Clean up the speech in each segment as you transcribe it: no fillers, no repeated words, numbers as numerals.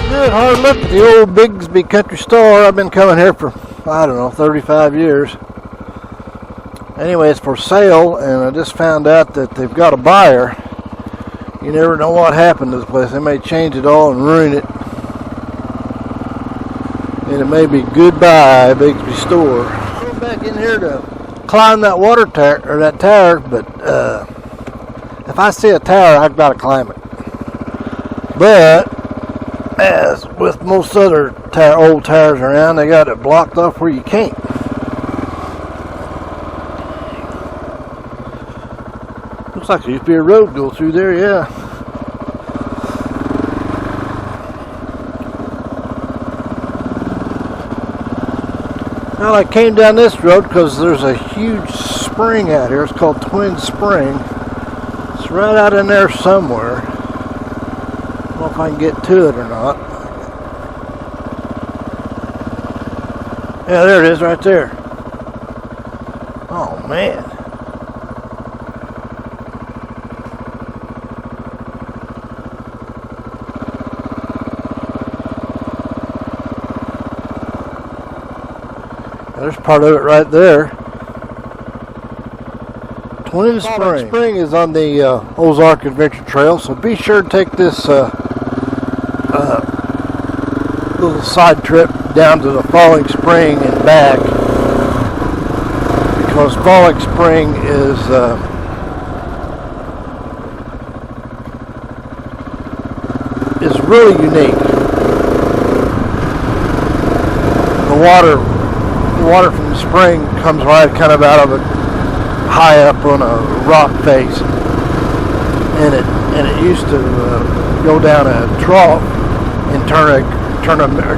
Good hard look at the old Bigsby Country Store. I've been coming here for, I don't know, 35 years. Anyway, it's for sale, and I just found out that they've got a buyer. You never know what happened to this place. They may change it all and ruin it. And it may be goodbye, Bigsby Store. I'll go back in here to climb that water tower, or that tower, but if I see a tower, I've got to climb it. But as with most other old towers around, they got it blocked off where you can't. Looks like there used to be a road go through there, yeah. Well, I came down this road because there's a huge spring out here. It's called Twin Spring. It's right out in there somewhere. I don't know if I can get to it or not. Yeah, there it is right there. Oh, man. There's part of it right there. Twin Spring is on the Ozark Adventure Trail, so be sure to take this little side trip down to the Falling Spring and back, because Falling Spring is really unique. The water from the spring comes right kind of out of it, high up on a rock face, and it used to go down a trough and turn a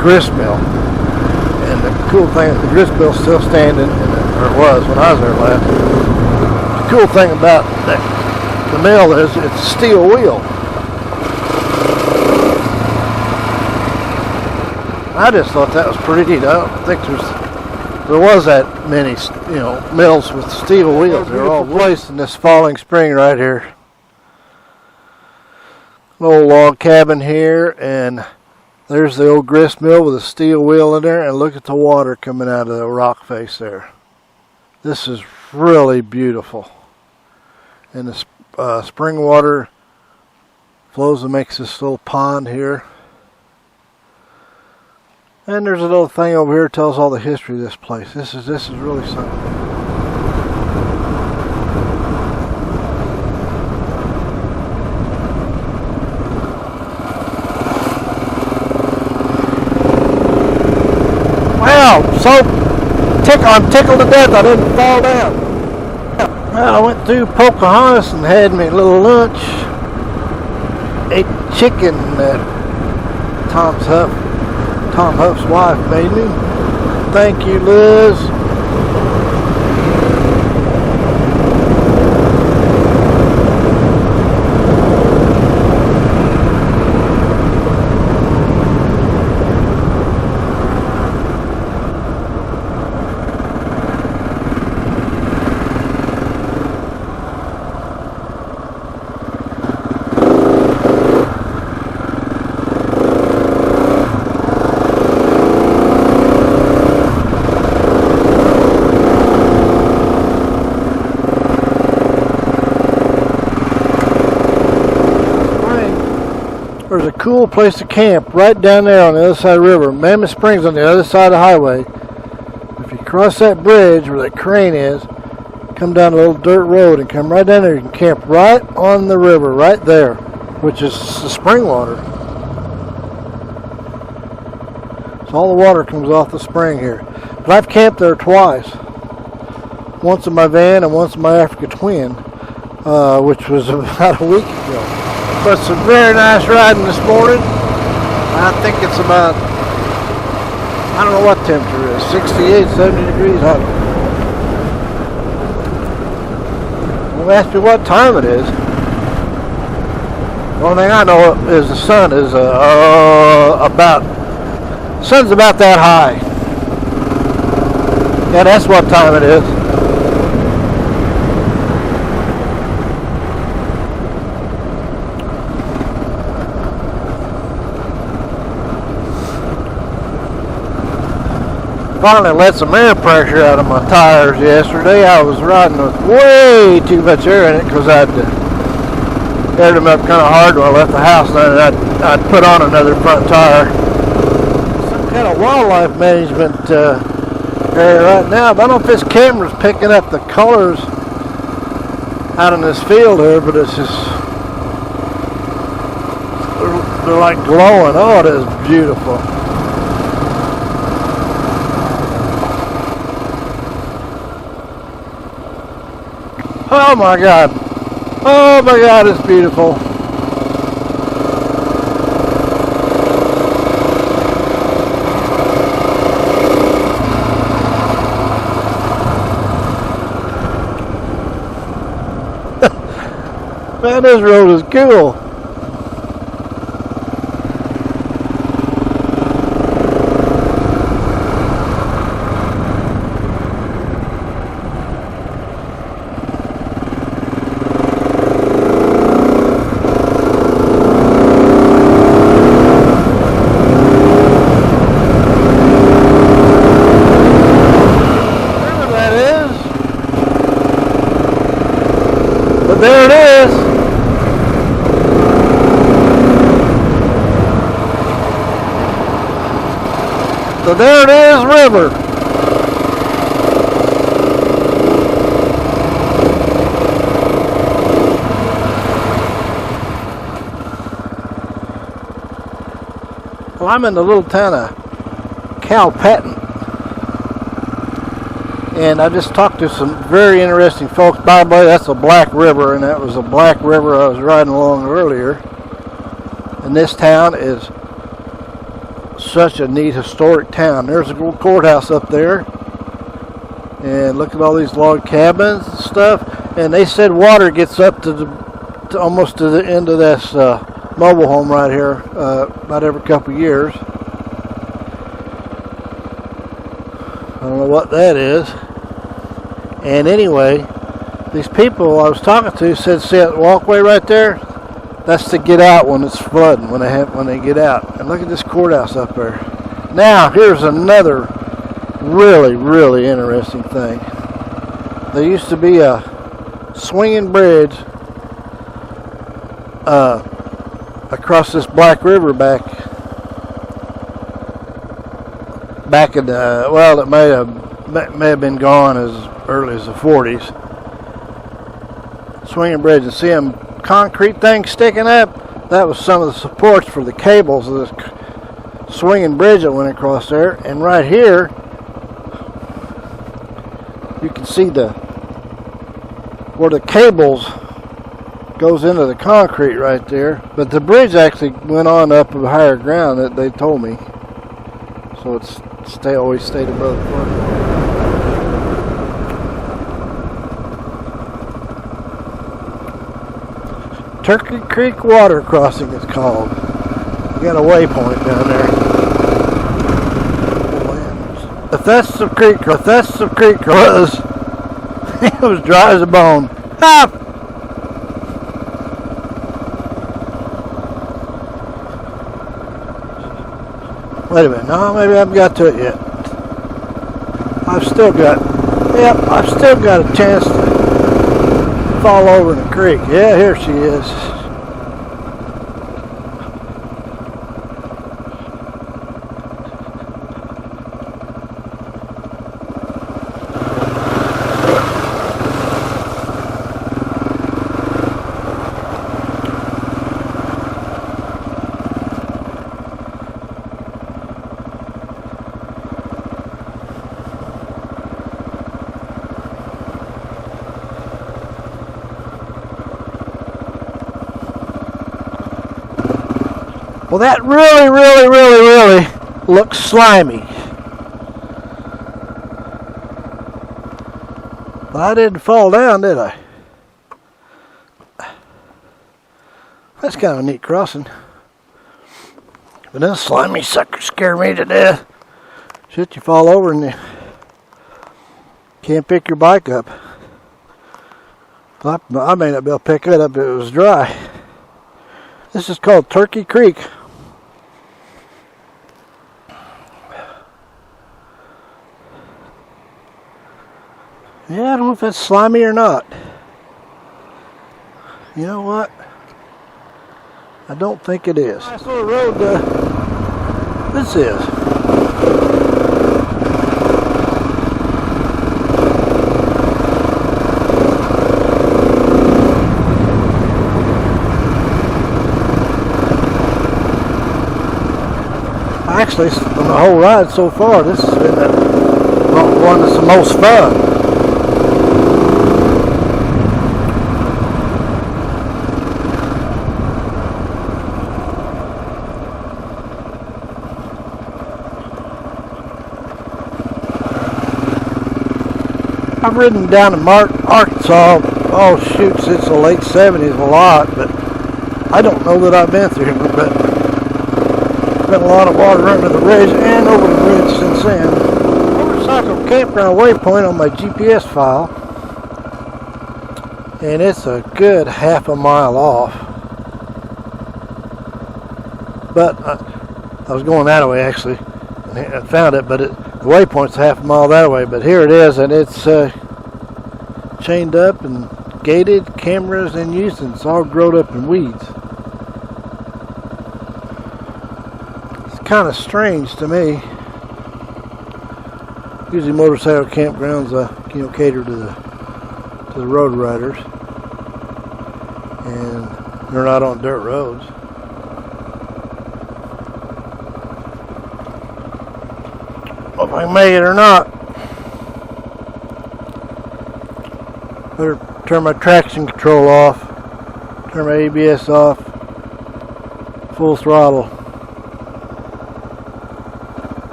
grist mill. And the cool thing is the grist mill's still standing, or it was when I was there last. The cool thing about the mill is it's a steel wheel. I just thought that was pretty neat. I don't think there was that many, mills with steel wheels. They're all placed in this Falling Spring right here. An old log cabin here, and there's the old grist mill with a steel wheel in there, and look at the water coming out of the rock face there. This is really beautiful. And the spring water flows and makes this little pond here. And there's a little thing over here that tells all the history of this place. This is really something. Wow, I'm tickled to death I didn't fall down. Well, I went through Pocahontas and had me a little lunch. Ate chicken that Tom Huff's wife made me. Thank you, Liz. There's a cool place to camp right down there on the other side of the river. Mammoth Springs on the other side of the highway. If you cross that bridge where that crane is, come down a little dirt road and come right down there, you can camp right on the river, right there, which is the spring water. So all the water comes off the spring here. But I've camped there twice. Once in my van and once in my Africa Twin, which was about a week ago. But some very nice riding this morning. I think it's about, I don't know what temperature it is, 68, 70 degrees. I don't know. Don't ask me what time it is. The only thing I know is the sun is sun's about that high. Yeah, that's what time it is. finally let some air pressure out of my tires yesterday. I was riding with way too much air in it because I'd aired them up kind of hard when I left the house, and I'd put on another front tire. Some kind of wildlife management area right now, but I don't know if this camera's picking up the colors out in this field here, but it's just, they're like glowing. Oh, it is beautiful. Oh my God. Oh my God, it's beautiful. Man, this road is cool. There it is. So there it is, river. Well, I'm in the little town of Calpatton. And I just talked to some very interesting folks. By the way, that's a Black River, and that was a Black River I was riding along earlier. And this town is such a neat historic town. There's a little courthouse up there. And look at all these log cabins and stuff. And they said water gets up to almost to the end of this mobile home right here about every couple of years. I don't know what that is. And anyway, these people I was talking to said, see that walkway right there? That's to get out when it's flooding, when they get out. And look at this courthouse up there. Now, here's another really, really interesting thing. There used to be a swinging bridge across this Black River back in the, well, it may have been gone as early as the 40s. Swinging bridge, and see them concrete things sticking up? That was some of the supports for the cables of this swinging bridge that went across there. And right here, you can see where the cables goes into the concrete right there. But the bridge actually went on up of higher ground, that they told me. So it's always stayed above the flood. Turkey Creek Water Crossing it's called. You got a waypoint down there. If that's the creek was, it was dry as a bone. Ah! Wait a minute, no, maybe I haven't got to it yet. I've still got a chance to fall over in the creek. Yeah, here she is. Well, that really looks slimy. But I didn't fall down, did I? That's kind of a neat crossing. But this slimy sucker scared me to death. Shit, you fall over and you can't pick your bike up. I may not be able to pick it up if it was dry. This is called Turkey Creek. Yeah, I don't know if that's slimy or not. You know what? I don't think it is. Nice little road this is. Actually, on the whole ride so far, this has been the one that's the most fun. I've ridden down to Arkansas, oh shoot, since the late 70s a lot, but I don't know that I've been through, but been a lot of water under the bridge and over the bridge since then. Motorcycle campground waypoint on my GPS file, and it's a good half a mile off. But I was going that way actually, and I found it, but the waypoint's half a mile that way. But here it is, and it's chained up and gated, cameras in use, and it's all grown up in weeds. Kind of strange to me. Usually motorcycle campgrounds cater to the road riders, and they're not on dirt roads. Well, if I can make it or not. Better turn my traction control off, turn my ABS off, full throttle.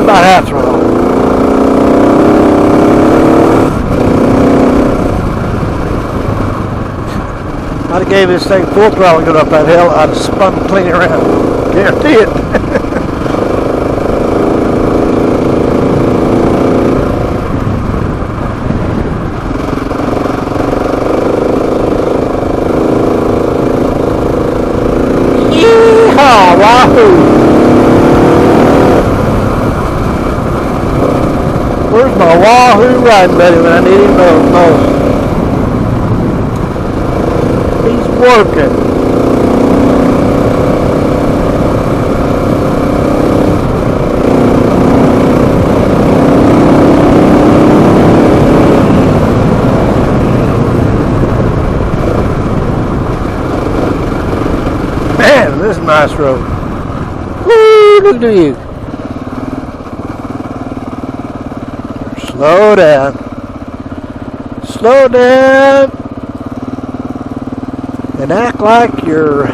About half throttle. I'd have gave this thing full throttle and got up that hill, I'd have spun clean around. Guarantee it. Yeehaw! Wahoo! Where's my Wahoo riding buddy when I need him most? He's working. Man, this is a nice road. Woo, look at you. Slow down. Slow down. And act like you're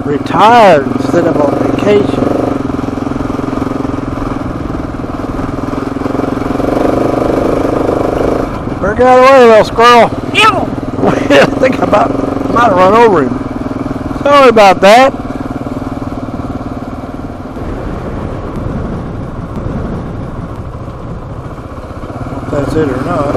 retired instead of on vacation. Better get out of the way, little squirrel. Ew! I think I might have run over him. Sorry about that. If that's it or not.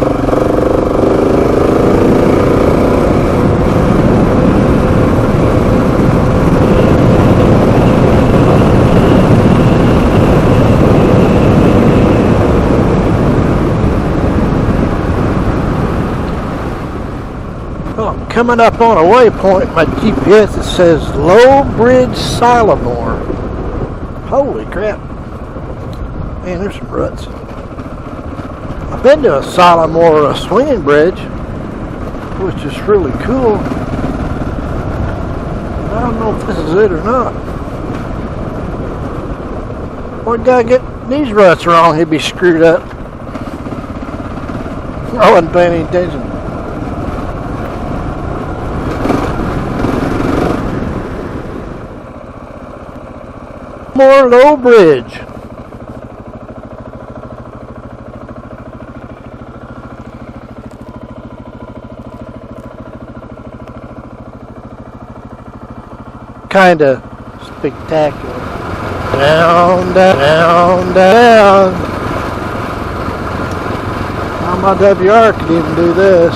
Coming up on a waypoint, my GPS, it says Low Bridge Sylamore. Holy crap. Man, there's some ruts. I've been to a Sylamore swinging bridge, which is really cool. I don't know if this is it or not. One guy get these ruts wrong, he'd be screwed up. I wasn't paying any attention. More Low Bridge. Kinda spectacular. Down, down, down. Now my WR could even do this.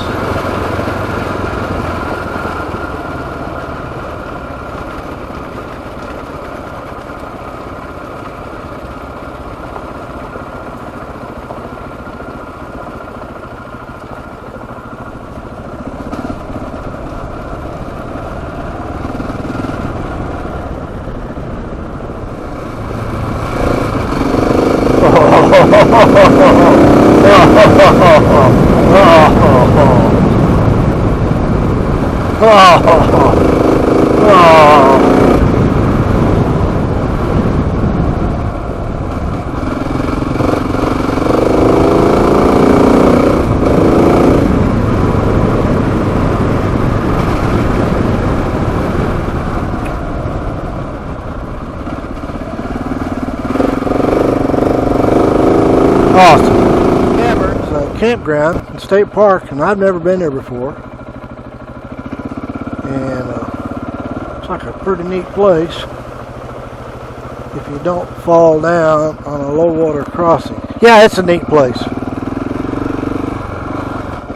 Awesome. Cameron's a campground in State Park, and I've never been there before. And it's like a pretty neat place if you don't fall down on a low water crossing. Yeah, it's a neat place.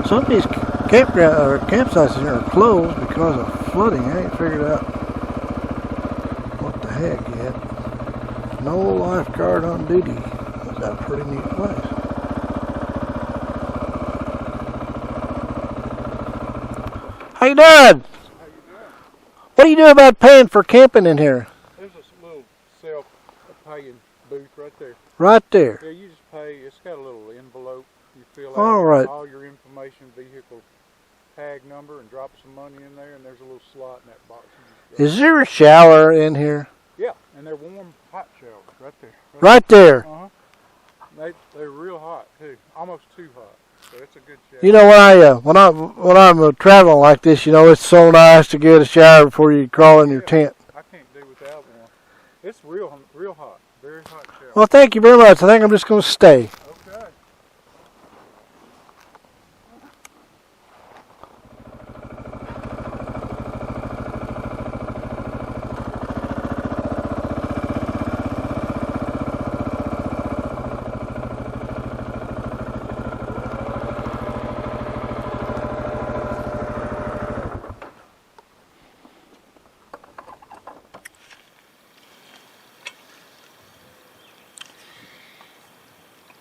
Some of these campsites here are closed because of flooding. I ain't figured out what the heck yet. No lifeguard on duty. That's a pretty neat place. How you doing? How you doing? What do you do about paying for camping in here? There's a little self-paying booth right there. Right there. Yeah, you just pay. It's got a little envelope. You fill out All right. all your information, vehicle tag number, and drop some money in there, and there's a little slot in that box. Is there a shower in here? Yeah, and they're warm, hot showers right there. Right there. Uh-huh. They're real hot, too. Almost too hot. So it's a good shower. You know, when I'm traveling like this, you know, it's so nice to get a shower before you crawl in your tent. I can't do without one. It's real hot. Very hot shower. Well, thank you very much. I think I'm just going to stay. Okay.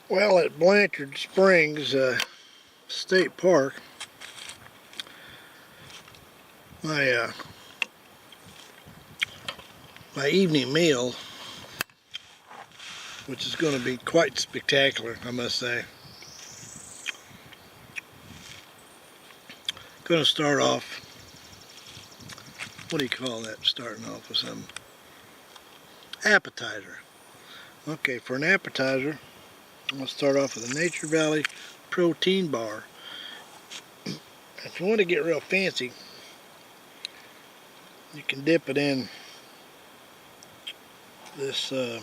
Well, at Blanchard Springs State Park, my evening meal, which is going to be quite spectacular, I must say. Going to start off, what do you call that, starting off with some appetizer. Okay, for an appetizer, I'm going to start off with a Nature Valley protein bar. If you want to get real fancy, you can dip it in this, what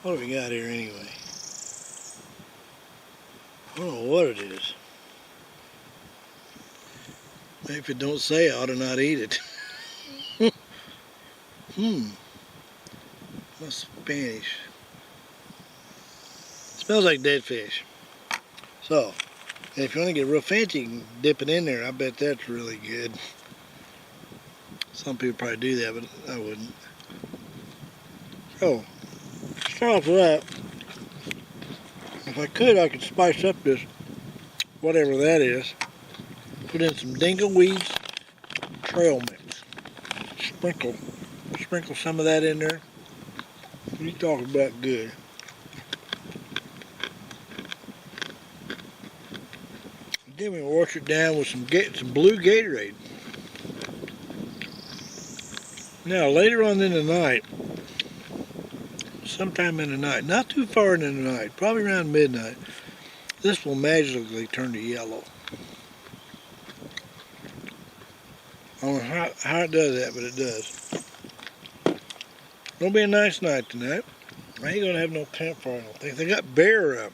do we got here anyway? I don't know what it is. Maybe if it don't say, I ought to not eat it. What's Spanish? Smells like dead fish. So, if you want to get real fancy, you can dip it in there. I bet that's really good. Some people probably do that, but I wouldn't. So, start off with that. If I could spice up this, whatever that is. Put in some dingleweed trail mix. Sprinkle some of that in there. What are you talking about good? Then we wash it down with some blue Gatorade. Now later on in the night, sometime in the night, not too far in the night, probably around midnight, this will magically turn to yellow. I don't know how it does that, but it does. It'll be a nice night tonight. I ain't gonna have no campfire, I don't think. They got bear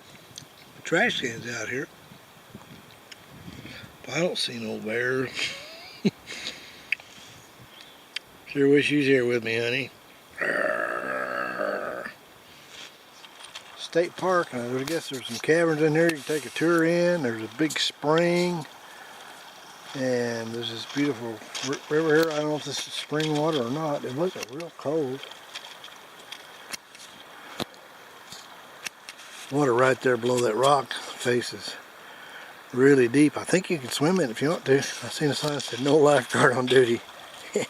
trash cans out here. But I don't see no bear. Sure wish you was here with me, honey. State Park, I guess there's some caverns in here you can take a tour in. There's a big spring. And there's this beautiful river here. I don't know if this is spring water or not. It wasn't real cold. Water right there below that rock face is really deep. I think you can swim in if you want to. I seen a sign that said no lifeguard on duty.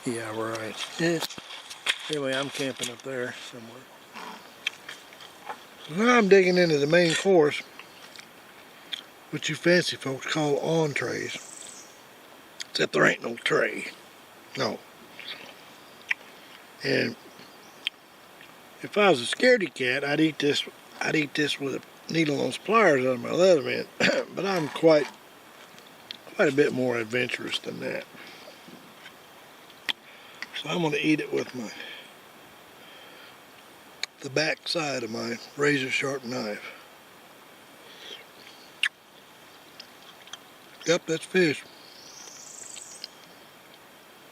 Yeah, right. Anyway, I'm camping up there somewhere. So now I'm digging into the main course, which you fancy folks call entrees. Except there ain't no tray. No. And if I was a scaredy cat, I'd eat this with a needle on pliers out of my Leatherman. But I'm quite a bit more adventurous than that. So I'm going to eat it with the back side of my razor sharp knife. Yep, that's fish.